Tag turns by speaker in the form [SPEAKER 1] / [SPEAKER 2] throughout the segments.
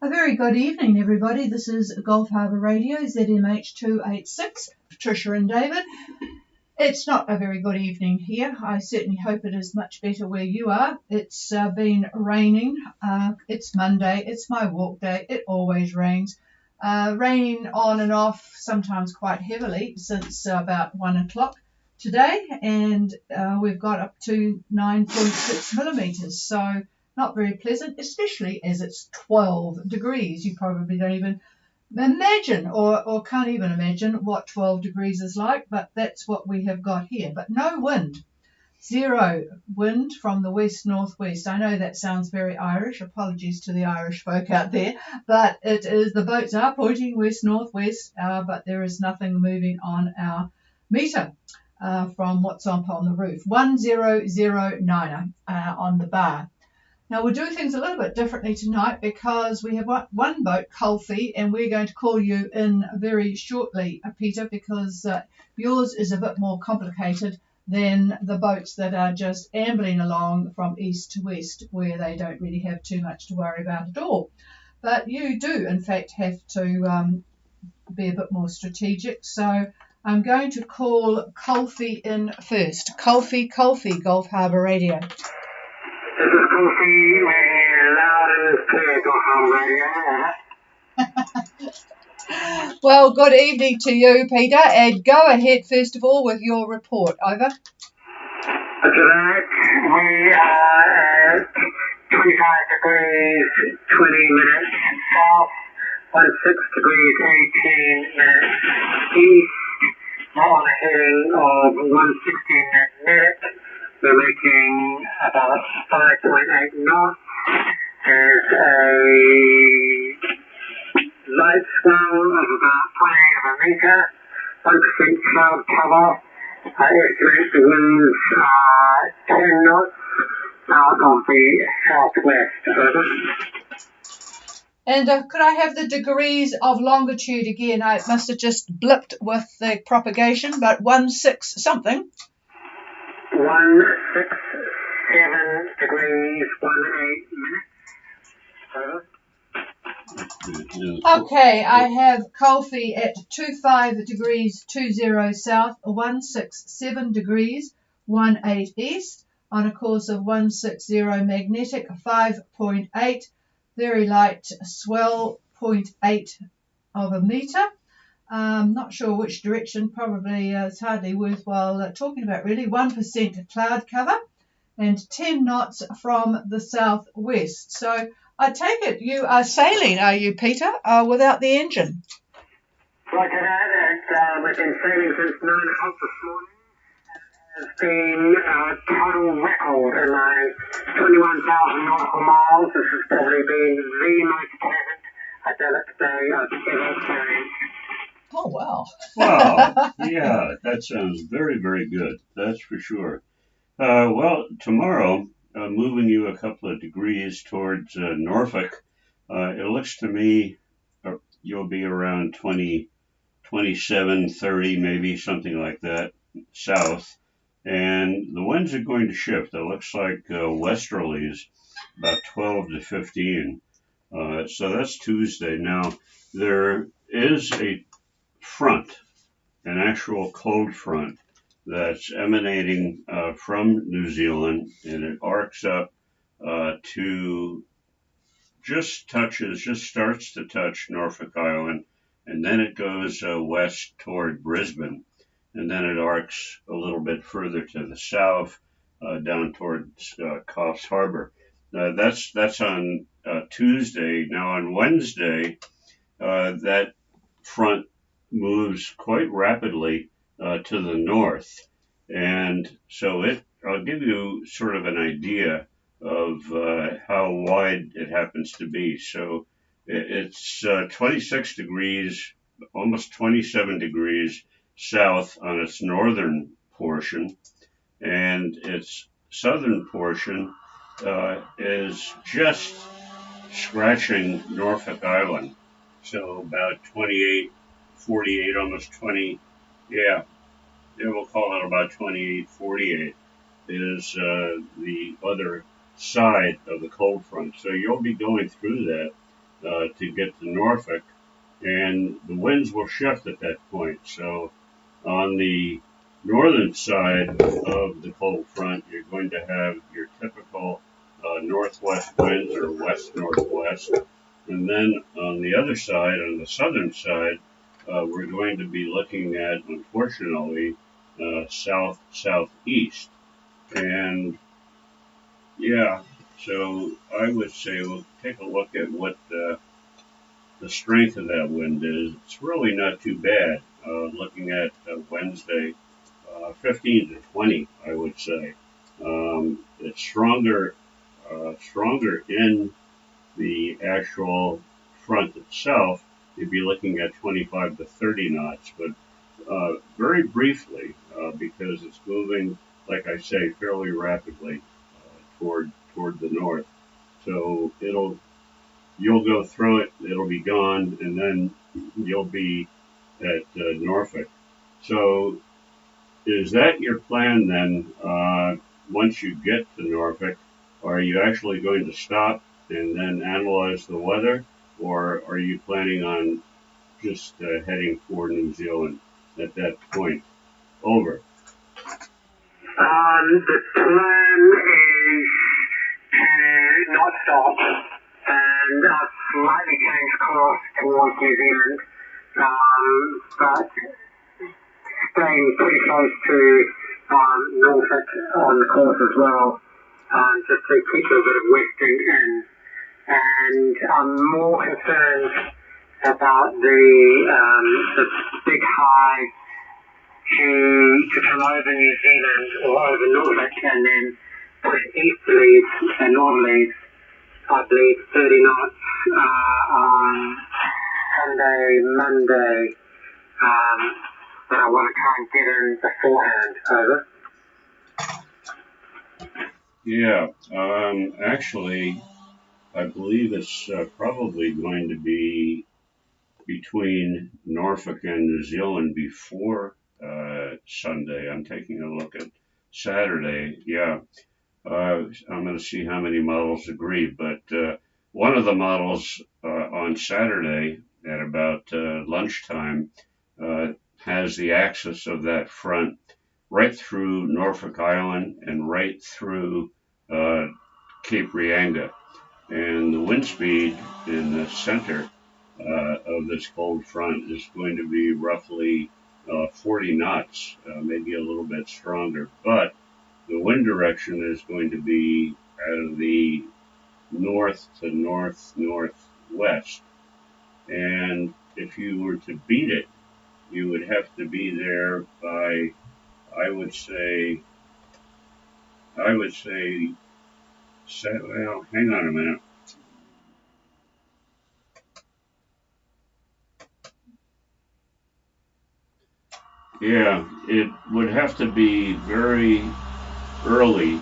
[SPEAKER 1] A very good evening, everybody. This is Gulf Harbour Radio, ZMH286, Patricia and David. It's not a very good evening here. I certainly hope it is much better where you are. It's been raining. It's Monday. It's my walk day. It always rains. Raining on and off, sometimes quite heavily, since about 1 o'clock today. And we've got up to 9.6 millimetres. So not very pleasant, especially as it's 12 degrees. You probably don't even imagine or can't even imagine what 12 degrees is like, but that's what we have got here. But no wind, zero wind from the west-northwest. I know that sounds very Irish. Apologies to the Irish folk out there, but it is, the boats are pointing west-northwest, but there is nothing moving on our meter from what's up on the roof. 1009 on the bar. Now, we'll do things a little bit differently tonight because we have one boat, Colfie, and we're going to call you in very shortly, Peter, because yours is a bit more complicated than the boats that are just ambling along from east to west, where they don't really have too much to worry about at all. But you do, in fact, have to be a bit more strategic. So I'm going to call Colfie in first. Colfie, Gulf Harbour Radio.
[SPEAKER 2] This is Kofi, loud and clear, Gulf Harbour Radio.
[SPEAKER 1] Well, good evening to you, Peter, and go ahead first of all with your report. Over.
[SPEAKER 2] Tonight we are at 25 degrees 20 minutes south, 16 degrees 18 minutes east, on a heading of 116 minutes. We're making about 5.8 knots. There's a light swell of about 28 of a metre, 1% cloud cover. I estimate the winds are 10 knots out of the southwest.
[SPEAKER 1] And could I have the degrees of longitude again? I must have just blipped with the propagation, but 16 something.
[SPEAKER 2] 167 degrees 18 minutes.
[SPEAKER 1] Okay, I have Colfie at 25 degrees 20 south, 167 degrees 18 east, on a course of 160 magnetic, 5.8, very light swell, 0.8 of a metre. Not sure which direction, probably it's hardly worthwhile talking about really. 1% cloud cover and 10 knots from the southwest. So I take it you are sailing, are you, Peter, without the engine?
[SPEAKER 2] Roger that. We've been sailing since 9 o'clock this morning. It's been a total record in my 21,000 nautical miles. This has probably been the most pleasant idyllic day I've ever experienced.
[SPEAKER 1] Oh, wow.
[SPEAKER 3] Wow. Yeah, that sounds very, very good. That's for sure. Well, tomorrow, moving you a couple of degrees towards Norfolk, it looks to me you'll be around 20, 27, 30, maybe something like that, south. And the winds are going to shift. It looks like westerlies, about 12 to 15. So that's Tuesday. Now, there is a front, an actual cold front that's emanating from New Zealand, and it arcs up to just starts to touch Norfolk Island, and then it goes west toward Brisbane, and then it arcs a little bit further to the south down towards Coffs Harbour. That's on Tuesday. Now on Wednesday, that front moves quite rapidly to the north, and so I'll give you sort of an idea of how wide it happens to be. So it's 26 degrees, almost 27 degrees south on its northern portion, and its southern portion is just scratching Norfolk Island. So about 28, 48, almost 20, yeah, we'll call it about 28, 48 is the other side of the cold front. So you'll be going through that to get to Norfolk, and the winds will shift at that point. So on the northern side of the cold front, you're going to have your typical northwest winds or west-northwest. And then on the other side, on the southern side, we're going to be looking at, unfortunately, south-southeast. And yeah, so I would say we'll take a look at what the strength of that wind is. It's really not too bad. Looking at Wednesday, 15 to 20, I would say. It's stronger in the actual front itself. You'd be looking at 25 to 30 knots, but very briefly, because it's moving, like I say, fairly rapidly toward the north. So you'll go through it, it'll be gone, and then you'll be at Norfolk. So is that your plan then? Once you get to Norfolk, are you actually going to stop and then analyze the weather, or are you planning on just heading for New Zealand at that point? Over.
[SPEAKER 2] The plan is to not stop and slightly change course towards New Zealand, but staying pretty close to Norfolk on the course as well, just to keep a bit of westing in. And I'm more concerned about the big high to come over New Zealand or over Norfolk and then push easterlies and northerlies, I believe 30 knots on Sunday, Monday, that I want to try and get in beforehand. Over.
[SPEAKER 3] Yeah, actually, I believe it's probably going to be between Norfolk and New Zealand before Sunday. I'm taking a look at Saturday. Yeah, I'm going to see how many models agree, but one of the models on Saturday at about lunchtime has the axis of that front right through Norfolk Island and right through Cape Reinga. And the wind speed in the center of this cold front is going to be roughly 40 knots, maybe a little bit stronger. But the wind direction is going to be out of the north to north-northwest. And if you were to beat it, you would have to be there by, I would say, well, hang on a minute. Yeah, it would have to be very early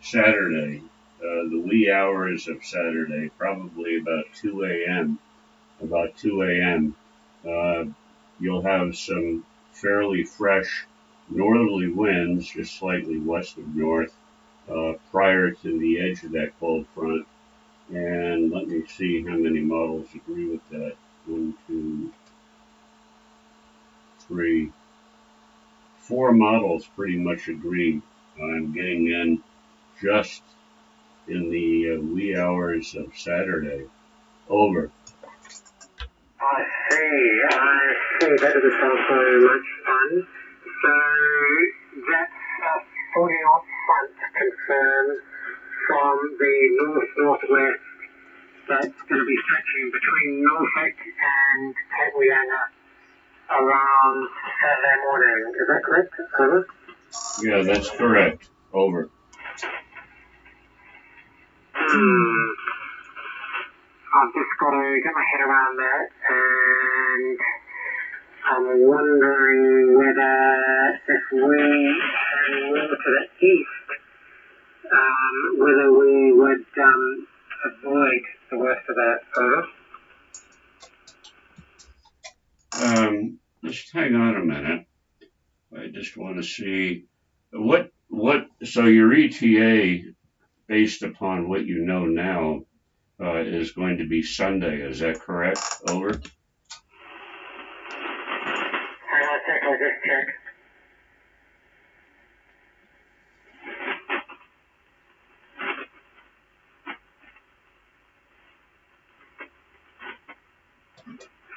[SPEAKER 3] Saturday, the wee hours of Saturday, probably about 2 a.m. About 2 a.m. You'll have some fairly fresh northerly winds, just slightly west of north, prior to the edge of that cold front. And let me see how many models agree with that. 1, 2, 3, 4 models pretty much agree on getting in just in the wee hours of Saturday. Over.
[SPEAKER 2] I see. That doesn't sound very much fun. So that's a 40 knot front confirmed from the north-northwest. That's going to be stretching between Norfolk and Cape Reinga around Saturday morning. Is that correct? Over.
[SPEAKER 3] Yeah, that's correct. Over.
[SPEAKER 2] I've just got to get my head around that, and I'm wondering whether if we hang more to the east, whether we would avoid the worst of that. Over.
[SPEAKER 3] Just hang on a minute. I just want to see so your ETA, based upon what you know now, is going to be Sunday. Is that correct? Over.
[SPEAKER 2] Hang on a sec, I'll just check.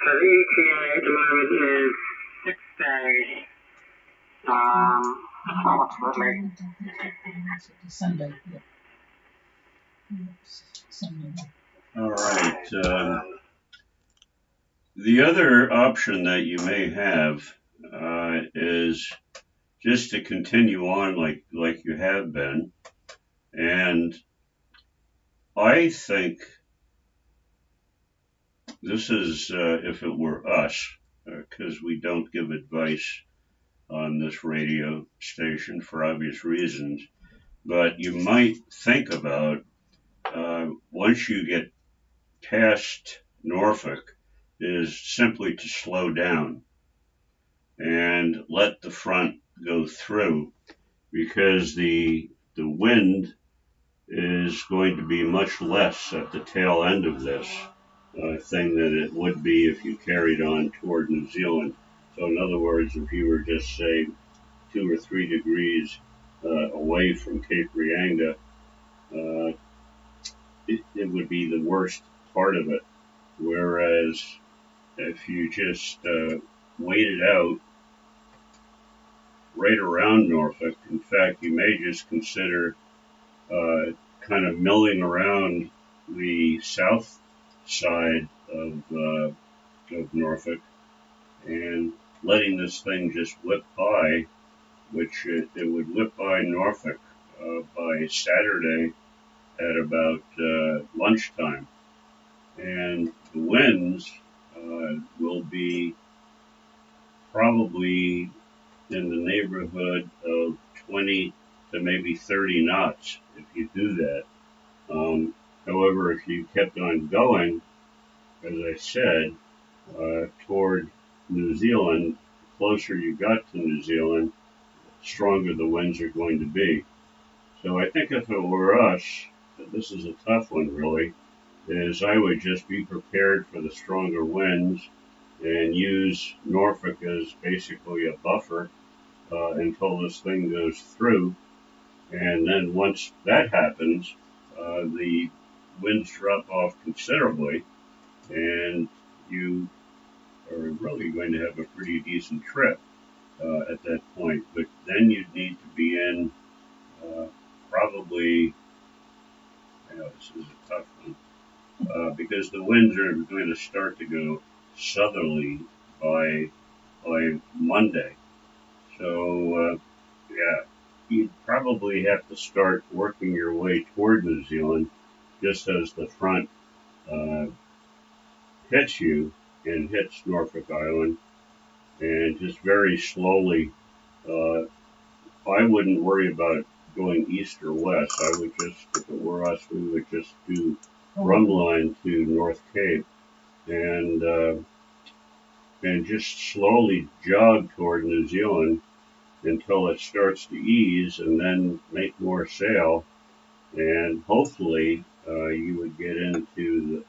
[SPEAKER 2] So the ETA at the moment is 6 days. Approximately.
[SPEAKER 1] Sunday. Yeah. Sunday.
[SPEAKER 3] All right. The other option that you may have is just to continue on like you have been, and I think this is if it were us, because we don't give advice on this radio station for obvious reasons, but you might think about once you get past Norfolk is simply to slow down and let the front go through, because the wind is going to be much less at the tail end of this thing than it would be if you carried on toward New Zealand. So in other words, if you were just say 2 or 3 degrees away from Cape Reinga, it would be the worst part of it. Whereas if you just wait it out right around Norfolk, in fact, you may just consider kind of milling around the south side of Norfolk and letting this thing just whip by, which it would whip by Norfolk by Saturday at about lunchtime. And the winds will be probably in the neighborhood of 20 to maybe 30 knots if you do that. However, if you kept on going, as I said, toward New Zealand, the closer you got to New Zealand, the stronger the winds are going to be. So I think if it were us, this is a tough one really, is I would just be prepared for the stronger winds and use Norfolk as basically a buffer until this thing goes through. And then once that happens, the winds drop off considerably, and you are really going to have a pretty decent trip at that point. But then you'd need to be in probably, this is a tough one, because the winds are going to start to go southerly by Monday. So, yeah, you'd probably have to start working your way toward New Zealand just as the front hits you and hits Norfolk Island, and just very slowly. I wouldn't worry about going east or west. I would just, if it were us, we would just do drumline to North Cape and just slowly jog toward New Zealand until it starts to ease, and then make more sail, and hopefully you would get into the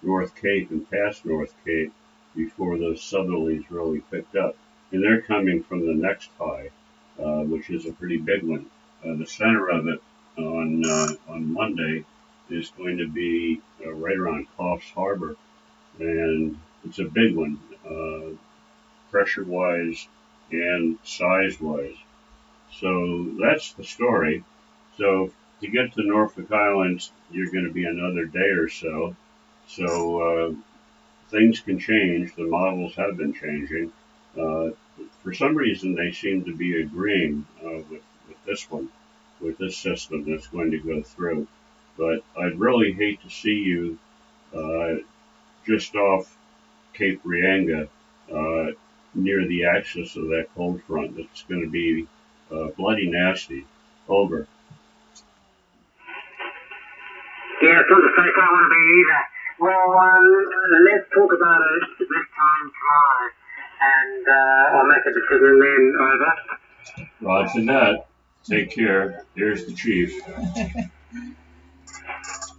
[SPEAKER 3] North Cape and past North Cape before those southerlies really picked up. And they're coming from the next high, which is a pretty big one. The center of it on Monday is going to be right around Coffs Harbour, and it's a big one, pressure-wise and size-wise. So that's the story. So to get to Norfolk Islands, you're going to be another day or so. So things can change. The models have been changing. For some reason, they seem to be agreeing with this one, with this system that's going to go through. But I'd really hate to see you just off Cape Reinga near the axis of that cold front. It's going to be bloody nasty. Over.
[SPEAKER 2] Yeah, it's not the place I want to be either. Well, let's talk about it this time tomorrow, and I'll make a decision then. Over.
[SPEAKER 3] Roger that. Take care. Here's the chief.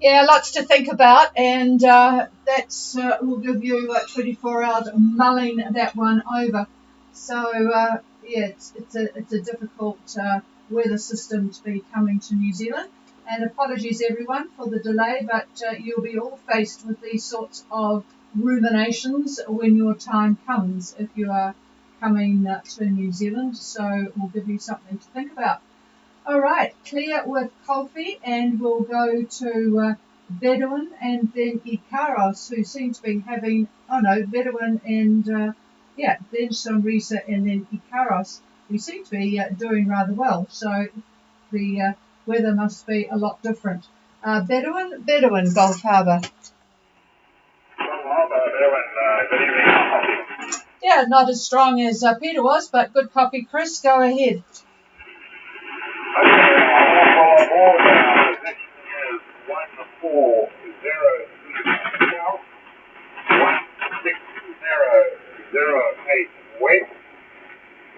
[SPEAKER 1] Yeah, lots to think about, and that's will give you 24 hours mulling that one over. So yeah, it's a difficult weather system to be coming to New Zealand. And apologies everyone for the delay, but you'll be all faced with these sorts of ruminations when your time comes if you are coming to New Zealand. So we'll give you something to think about. All right, clear with coffee, and we'll go to Bedouin and then Ikaros, who seem to be having, oh no, Bedouin and, yeah, then Sonrisa and then Ikaros, who seem to be doing rather well. So the weather must be a lot different. Bedouin, Gulf Harbour.
[SPEAKER 2] Good evening.
[SPEAKER 1] Yeah, not as strong as Peter was, but good copy. Chris, go ahead.
[SPEAKER 2] West.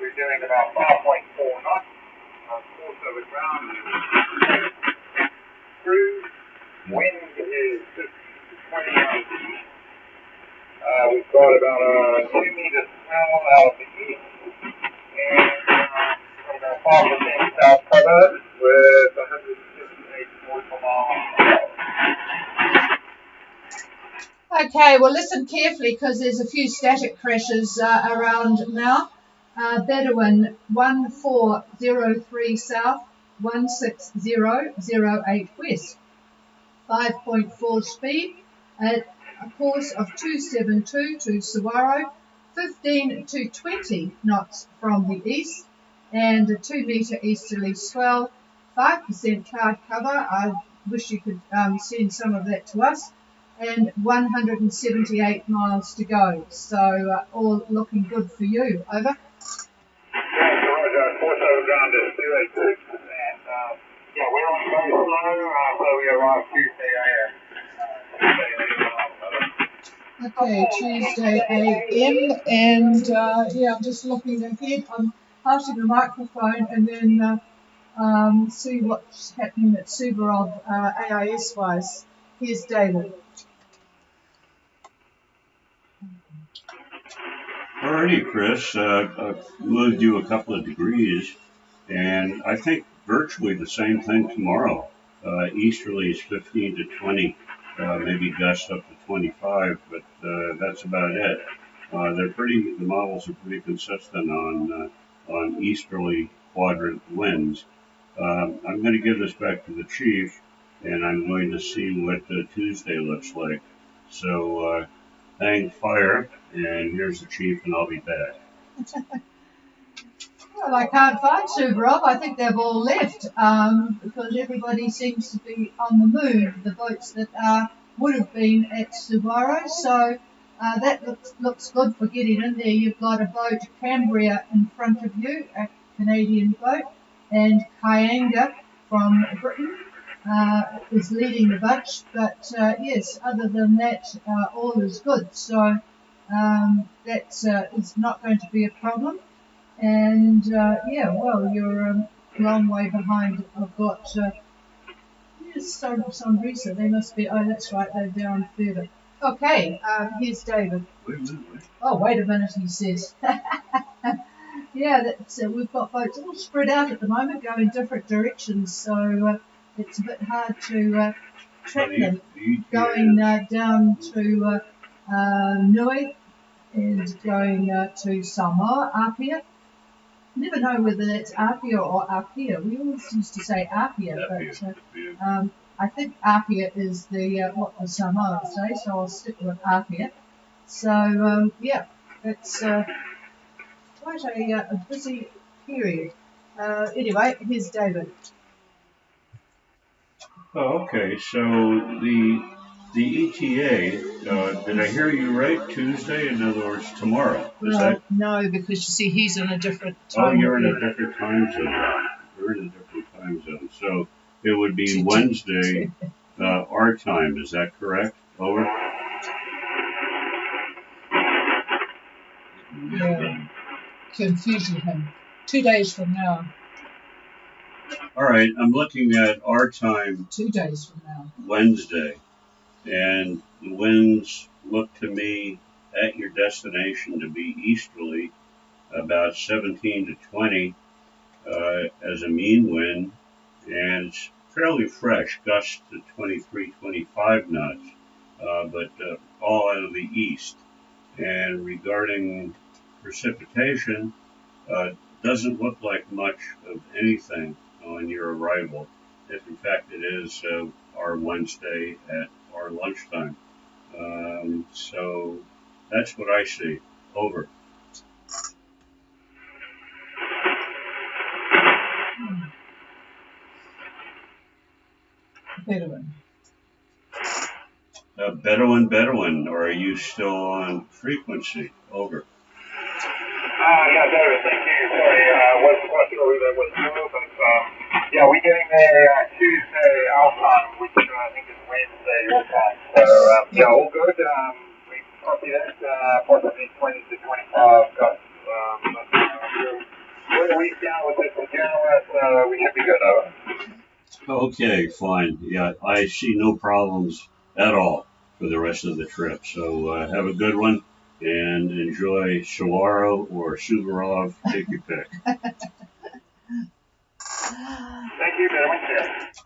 [SPEAKER 2] We're doing about 5.4 knots. Course over ground cruise. Wind is 15 to 20 knots. We've got about a 2 meter swell out of the east, and about 5% south cover with 178 nautical miles.
[SPEAKER 1] Okay, well listen carefully because there's a few static crashes around now. Bedouin 1403 south, 16008 west, 5.4 speed at a course of 272 to Saguaro, 15 to 20 knots from the east, and a 2 metre easterly swell, 5% cloud cover. I wish you could send some of that to us. And 178 miles to go. So all looking good for you. Over.
[SPEAKER 2] Roger. Course over ground is 286, and yeah, we're on very slow, so we arrive Tuesday AM.
[SPEAKER 1] Okay, Tuesday AM, and yeah, I'm just looking ahead. I'm passing the microphone and then see what's happening at Suvarov AIS wise. Here's David.
[SPEAKER 3] Alrighty, Chris. I've moved you a couple of degrees, and I think virtually the same thing tomorrow. Easterlies 15 to 20, maybe gusts up to 25, but that's about it. The models are pretty consistent on easterly quadrant winds. I'm going to give this back to the chief, and I'm going to see what Tuesday looks like. So hang fire, and here's the chief, and I'll be back.
[SPEAKER 1] Well, I can't find Suvarov. I think they've all left because everybody seems to be on the move, the boats that would have been at Suvarov. So that looks good for getting in there. You've got a boat, Cambria, in front of you, a Canadian boat, and Kyanga from Britain is leading the bunch. But yes, other than that, all is good. So that is not going to be a problem. And yeah, well, you're a long way behind. I've got here's some recent. They must be. Oh, that's right. They're down further. Okay. Here's David.
[SPEAKER 3] Wait.
[SPEAKER 1] Oh, wait a minute. He says. Yeah, that's we've got boats all spread out at the moment, going different directions. So it's a bit hard to track them. Going down to Nui and going to Samoa, Apia. Never know whether that's Apia or Apia. We always used to say Apia, but I think Apia is the what the Samoans say, so I'll stick with Apia. So yeah, it's quite a busy period. Anyway, here's David.
[SPEAKER 3] Oh, okay. So the ETA, did I hear you right? Tuesday, in other words, tomorrow.
[SPEAKER 1] No, because you see, he's in a different time.
[SPEAKER 3] Oh, you're in a different time zone. You're in a different time zone. So it would be Wednesday, our time. Is that correct? Over.
[SPEAKER 1] Yeah. Confusing him. 2 days from now.
[SPEAKER 3] All right, I'm looking at our time
[SPEAKER 1] 2 days from now.
[SPEAKER 3] Wednesday, and the winds look to me at your destination to be easterly, about 17 to 20 as a mean wind, and it's fairly fresh, gusts to 23, 25 knots, but all out of the east. And regarding precipitation, doesn't look like much of anything on your arrival, if in fact it is our Wednesday at our lunchtime. So that's what I see. Over.
[SPEAKER 1] Bedouin.
[SPEAKER 3] Bedouin, or are you still on frequency? Over.
[SPEAKER 2] Yeah, David, thank you. Sorry, wasn't quite sure who that was for, but yeah, we're getting there Tuesday our time, which I think is Wednesday your time. So yeah, all good. We copy that. Possibly 20 to 25 gusts. We're a week down with this in general, so we should be good. Over.
[SPEAKER 3] Okay, fine. Yeah, I see no problems at all for the rest of the trip. So have a good one and enjoy Saguaro or Suvorov. Take your pick.
[SPEAKER 2] Thank you very much.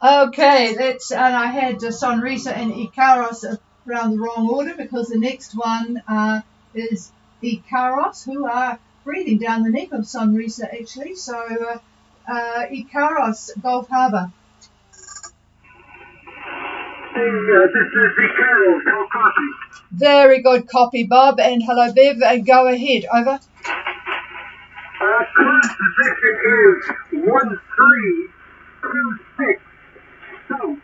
[SPEAKER 1] Okay, and I had Sonrisa and Ikaros around the wrong order because the next one is Ikaros, who are breathing down the neck of Sonrisa actually. So Ikaros, Gulf Harbour.
[SPEAKER 2] This is the Carol, no copy.
[SPEAKER 1] Very good copy, Bob, and hello, Bev, and go ahead, over.
[SPEAKER 2] Current position is 1326 south,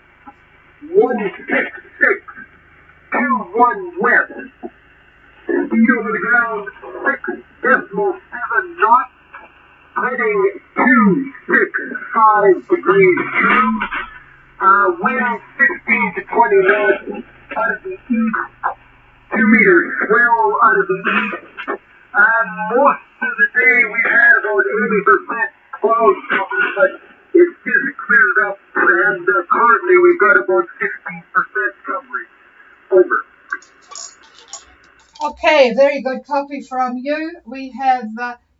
[SPEAKER 2] 16621 west. Speed over the ground 6.7 knots, heading 265 degrees true. Wind 16 to 20 knots out of the east, 2 meters swell out of the east. Most of the day we had about 80% cloud cover, but it just cleared up, and currently we've got about 16% coverage. Over.
[SPEAKER 1] Okay, very good copy from you. We have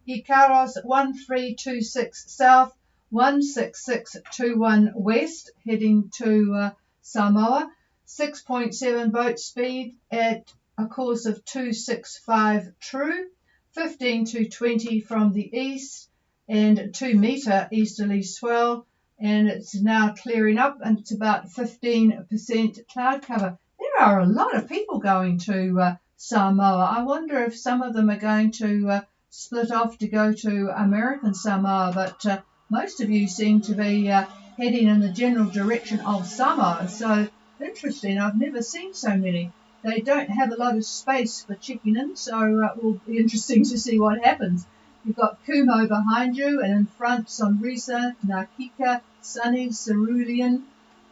[SPEAKER 1] Ikaros 1326 south, 16621 west, heading to Samoa. 6.7 boat speed at a course of 265 true, 15 to 20 from the east, and 2 meter easterly swell. And it's now clearing up, and it's about 15% cloud cover. There are a lot of people going to Samoa. I wonder if some of them are going to split off to go to American Samoa, but most of you seem to be heading in the general direction of Samoa. So interesting. I've never seen so many. They don't have a lot of space for checking in, so it will be interesting to see what happens. You've got Kumo behind you, and in front Sonrisa, Nakika, Sunny, Cerulean,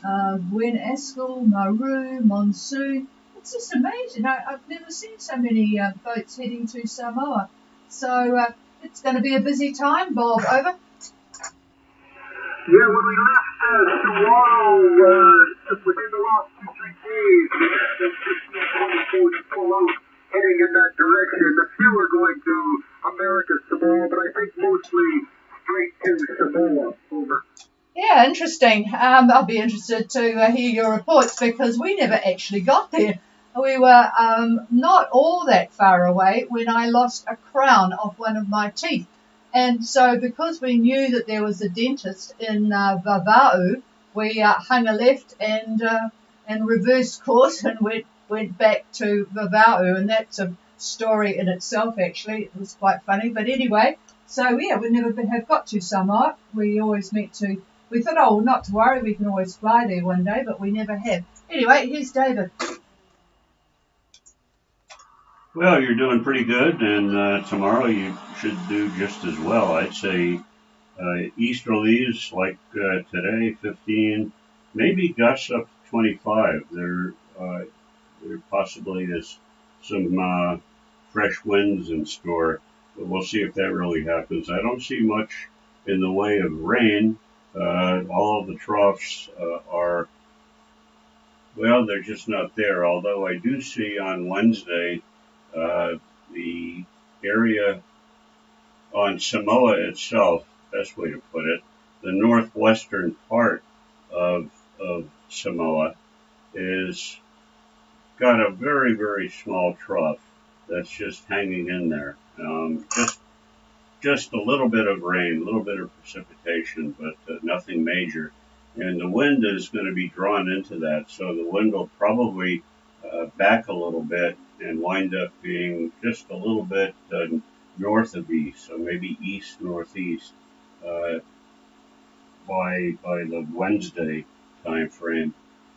[SPEAKER 1] Buen Askel, Maru, Monsoon. It's just amazing. I've never seen so many boats heading to Samoa. So it's going to be a busy time, Bob. Over.
[SPEAKER 2] Yeah, when we left Saguaro, within the last 2-3 days, we had the 15-20 boats pull out, heading in that direction. A few are going to America Samoa, but I think mostly straight to Samoa. Over.
[SPEAKER 1] Yeah, interesting. I'll be interested to hear your reports because we never actually got there. We were not all that far away when I lost a crown off one of my teeth. And so because we knew that there was a dentist in Vava'u, we hung a left and reversed course and went back to Vava'u. And that's a story in itself, actually. It was quite funny. But anyway, so yeah, we never have got to Samoa. We always meant to. We thought, oh, well, not to worry, we can always fly there one day, but we never have. Anyway, here's David.
[SPEAKER 3] Well, you're doing pretty good, and tomorrow you should do just as well. I'd say easterlies like today, 15, maybe gusts up to 25. There possibly is some fresh winds in store, but we'll see if that really happens. I don't see much in the way of rain All of the troughs are, well, they're just not there. Although I do see on Wednesday the area on Samoa itself, best way to put it, the northwestern part of Samoa is got a very, very small trough that's just hanging in there. Just a little bit of rain, a little bit of precipitation, but nothing major. And the wind is going to be drawn into that, so the wind will probably back a little bit and wind up being just a little bit north of east, so maybe east northeast uh, by the Wednesday time frame.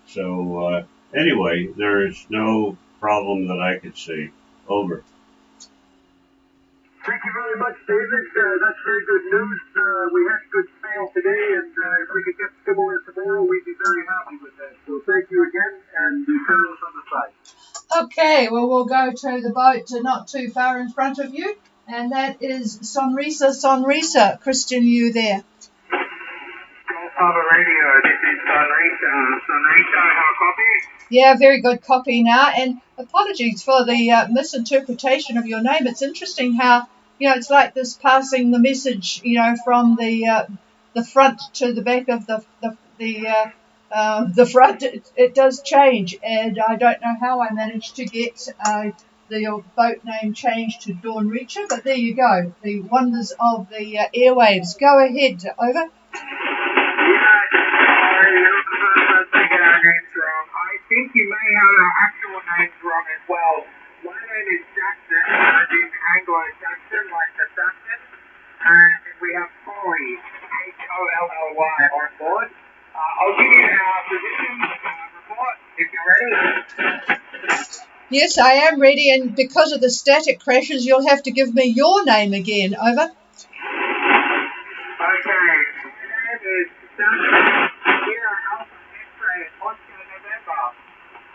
[SPEAKER 3] So anyway, there's no problem that I could see. Over.
[SPEAKER 2] Thank you very much, David. That's very good news. We had a good sale today, and if we could get similar tomorrow, we'd be very happy with that. So thank you again, and the turtles on the side.
[SPEAKER 1] Okay, well, we'll go to the boat not too far in front of you, and that is Sonrisa. Sonrisa. Christian, you there?
[SPEAKER 2] Harbour Radio, this is Sonrisa. Sonrisa, how copy?
[SPEAKER 1] Yeah, very good copy now. And apologies for the misinterpretation of your name. It's interesting how, it's like this passing the message, from the front to the back of the front. It does change, and I don't know how I managed to get the boat name changed to Dawn Reacher, but there you go. The wonders of the airwaves. Go ahead. Over.
[SPEAKER 2] I think you may have our actual names wrong as well. My name is Jackson, as in Anglo-Saxon, like the Saxon, and we have Folly, Holly, on board. I'll give you our position report if you're ready.
[SPEAKER 1] Yes, I am ready, and because of the static crashes, you'll have to give me your name again. Over.
[SPEAKER 2] Okay, my name is Jackson. Here are Alpha X-ray, Oscar November,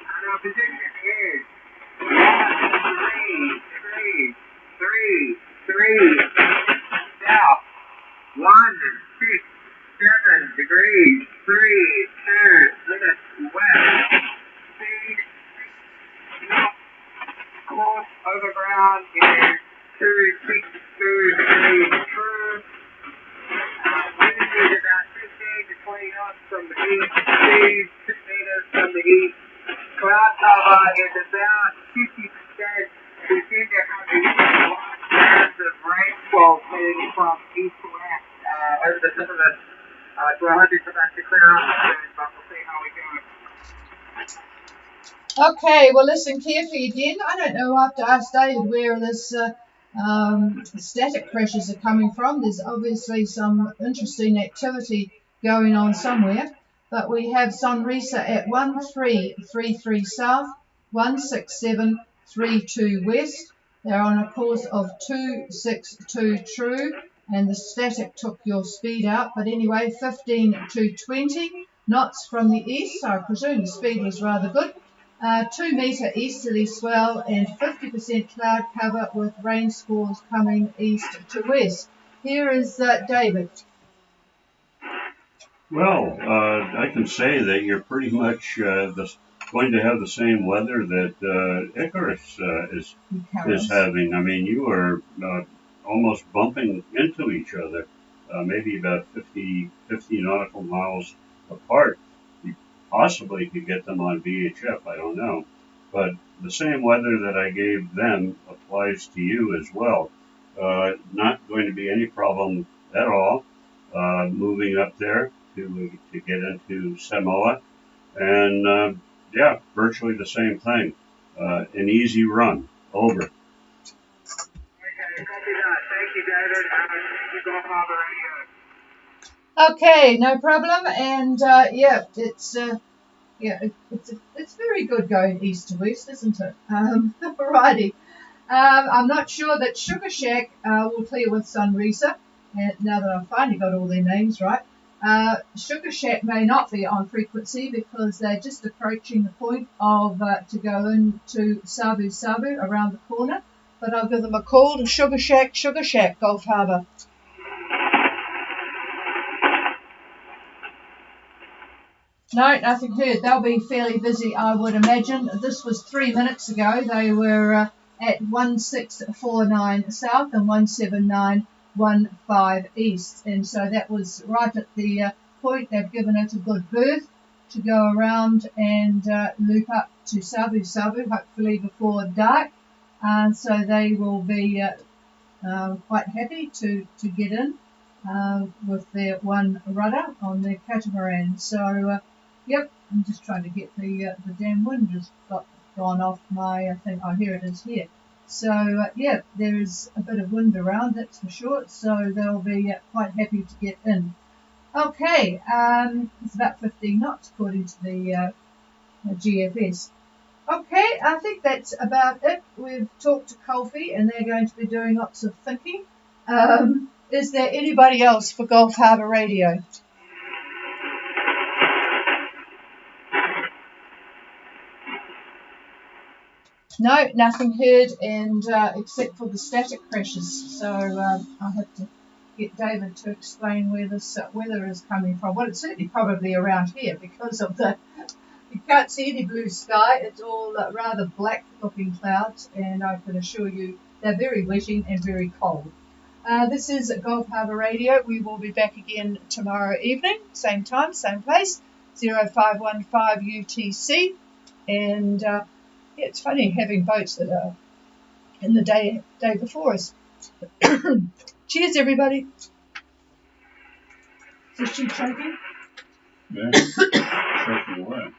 [SPEAKER 2] and our position is 3 south, 167 degrees, 32 minutes west, speed 6 knots, course over ground is 262 degrees true. Wind is about 15 to 20 knots from the east, speed 2 meters from the east. Cloud cover is about 50%. We seem to have these large bands of rainfall moving from east to west over the top of us. So I hope it's about to clear up soon, but we'll see how we go.
[SPEAKER 1] Okay, well, listen carefully again. I don't know, I have to ask David where this static crashes are coming from. There's obviously some interesting activity going on somewhere. But we have Sonrisa at 1333 south, 16732 west. They're on a course of 262 true, and the static took your speed out. But anyway, 15 to 20 knots from the east, so I presume the speed was rather good. 2 metre easterly swell and 50% cloud cover with rain squalls coming east to west. Here is David.
[SPEAKER 3] Well, I can say that you're pretty much going to have the same weather that Icarus is having. I mean, you are almost bumping into each other, maybe about 50 nautical miles apart. You possibly could get them on VHF, I don't know. But the same weather that I gave them applies to you as well. Not going to be any problem at all moving up there to get into Samoa, and yeah, virtually the same thing. An easy run. Over.
[SPEAKER 2] Okay, copy that. Thank you, David. Thank you, Gulf Harbour Radio.
[SPEAKER 1] Okay, no problem. And it's very good going east to west, isn't it? Alrighty. I'm not sure that Sugar Shack will clear with Sonrisa. Now that I've finally got all their names right. Sugar Shack may not be on frequency because they're just approaching the point of to go into Sabu Sabu around the corner. But I'll give them a call to Sugar Shack, Gulf Harbour. No, nothing heard. They'll be fairly busy, I would imagine. This was 3 minutes ago. They were at 1649 south and 17915 east. And so that was right at the point. They've given it a good berth to go around and loop up to Sabu, hopefully before dark. So they will be quite happy to get in with their one rudder on their catamaran. So, yep, I'm just trying to get the damn wind just gone off my thing. Oh, here it is here. So, yeah, there is a bit of wind around, that's for sure. So they'll be quite happy to get in. Okay, it's about 15 knots according to the GFS. Okay, I think that's about it. We've talked to Kofi and they're going to be doing lots of thinking. Is there anybody else for Gulf Harbour Radio? No, nothing heard, and except for the static crashes. So I'll have to get David to explain where this weather is coming from. Well, it's certainly probably around here because of the... You can't see any blue sky. It's all rather black-looking clouds, and I can assure you they're very wetting and very cold. This is Gulf Harbour Radio. We will be back again tomorrow evening, same time, same place, 0515 UTC. And yeah, it's funny having boats that are in the day before us. Cheers, everybody. Is she choking?
[SPEAKER 3] Yeah, choking away.